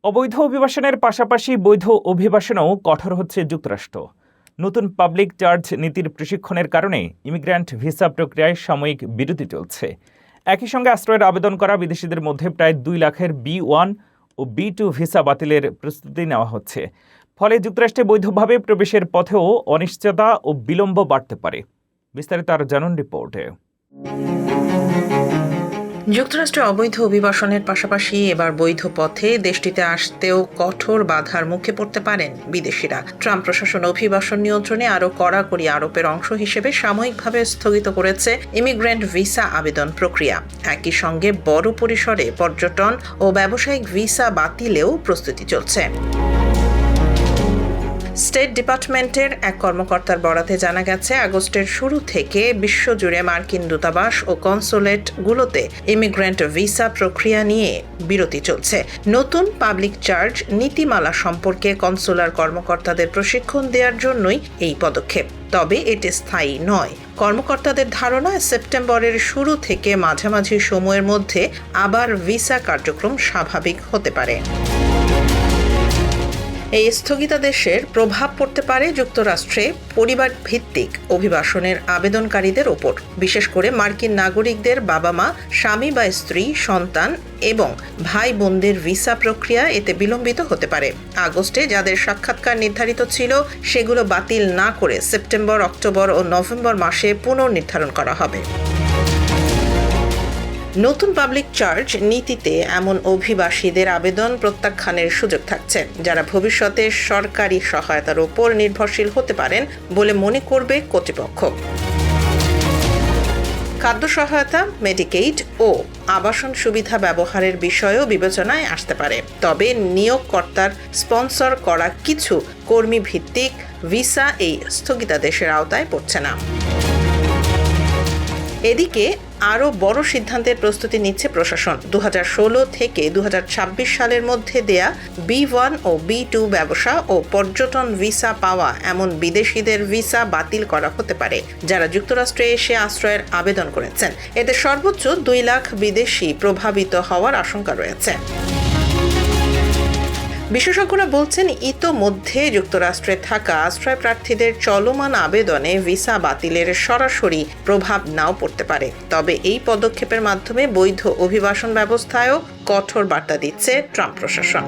অবৈধ অভিবাসনের পাশাপাশি বৈধ অভিবাসনেও কঠোর হচ্ছে যুক্তরাষ্ট্র। নতুন পাবলিক চার্জ নীতির প্রশিক্ষণের কারণে ইমিগ্র্যান্ট ভিসা প্রক্রিয়ায় সাময়িক বিরতি চলছে। একই সঙ্গে আশ্রয়ের আবেদন করা বিদেশিদের মধ্যে প্রায় 2 লাখের B1 ও B2 ভিসা বাতিলের প্রস্তুতি নেওয়া হচ্ছে। ফলে যুক্তরাষ্ট্রে বৈধভাবে প্রবেশের পথেও অনিশ্চয়তা ও বিলম্ব বাড়তে পারে। বিস্তারিত আরও জানুন রিপোর্টে। যুক্তরাষ্ট্রে অবৈধ অভিবাসনের পাশাপাশি এবার বৈধ পথে দেশটিতে আসতেও কঠোর বাধার মুখে পড়তে পারেন বিদেশিরা। ট্রাম্প প্রশাসন অভিবাসন নিয়ন্ত্রণে আরও কড়াকড়ি আরোপের অংশ হিসেবে সাময়িকভাবে স্থগিত করেছে ইমিগ্রেন্ট ভিসা আবেদন প্রক্রিয়া। একই সঙ্গে বড় পরিসরে পর্যটন ও ব্যবসায়িক ভিসা বাতিলেও প্রস্তুতি চলছে। স্টেট ডিপার্টমেন্টের এক কর্মকর্তার বরাতে জানা গেছে, আগস্টের শুরু থেকে বিশ্বজুড়ে মার্কিন দূতাবাস ও কনসুলেটগুলোতে ইমিগ্রেন্ট ভিসা প্রক্রিয়া নিয়ে বিরতি চলছে। নতুন পাবলিক চার্জ নীতিমালা সম্পর্কে কনসুলার কর্মকর্তাদের প্রশিক্ষণ দেওয়ার জন্যই এই পদক্ষেপ। তবে এটি স্থায়ী নয়। কর্মকর্তাদের ধারণা, সেপ্টেম্বরের শুরু থেকে মাঝামাঝি সময়ের মধ্যে আবার ভিসা কার্যক্রম স্বাভাবিক হতে পারে। এই স্থগিতাদেশের প্রভাব পড়তে পারে যুক্তরাষ্ট্রে পরিবার ভিত্তিক অভিবাসনের আবেদনকারীদের ওপর, বিশেষ করে মার্কিন নাগরিকদের বাবা-মা, স্বামী বা স্ত্রী, সন্তান এবং ভাই বোনদের ভিসা প্রক্রিয়া এতে বিলম্বিত হতে পারে। আগস্টে যাদের সাক্ষাৎকার নির্ধারিত ছিল সেগুলো বাতিল না করে সেপ্টেম্বর, অক্টোবর ও নভেম্বর মাসে পুনর্নির্ধারণ করা হবে। নতুন পাবলিক চার্জ নীতিতে এমন অভিবাসীদের আবেদন প্রত্যাখ্যানের সুযোগ থাকছে, যারা ভবিষ্যতে সরকারি সহায়তার উপর নির্ভরশীল হতে পারেন বলে মনে করবে কর্তৃপক্ষ। খাদ্য সহায়তা, মেডিকেইড ও আবাসন সুবিধা ব্যবহারের বিষয়েও বিবেচনায় আসতে পারে। তবে নিয়োগকর্তার স্পন্সর করা কিছু কর্মী ভিত্তিক ভিসা এই স্থগিতাদেশের আওতায় পড়ছে না। এদিকে আরও বড় সিদ্ধান্তের প্রস্তুতি নিচ্ছে প্রশাসন। 2016 থেকে 2026 সালের মধ্যে দেয়া B1 ও B2 ব্যবসা ও পর্যটন ভিসা পাওয়া এমন বিদেশিদের ভিসা বাতিল করা হতে পারে, যারা যুক্তরাষ্ট্রে এসে আশ্রয়ের আবেদন করেছেন। এতে সর্বোচ্চ 2 লাখ বিদেশি প্রভাবিত হওয়ার আশঙ্কা রয়েছে। বিশেষজ্ঞরা বলছেন, ইতোমধ্যে যুক্তরাষ্ট্রে থাকা আশ্রয় প্রার্থীদের চলমান আবেদনে ভিসা বাতিলের সরাসরি প্রভাব নাও পড়তে পারে। তবে এই পদক্ষেপের মাধ্যমে বৈধ অভিবাসন ব্যবস্থায়ও কঠোর বার্তা দিচ্ছে ট্রাম্প প্রশাসন।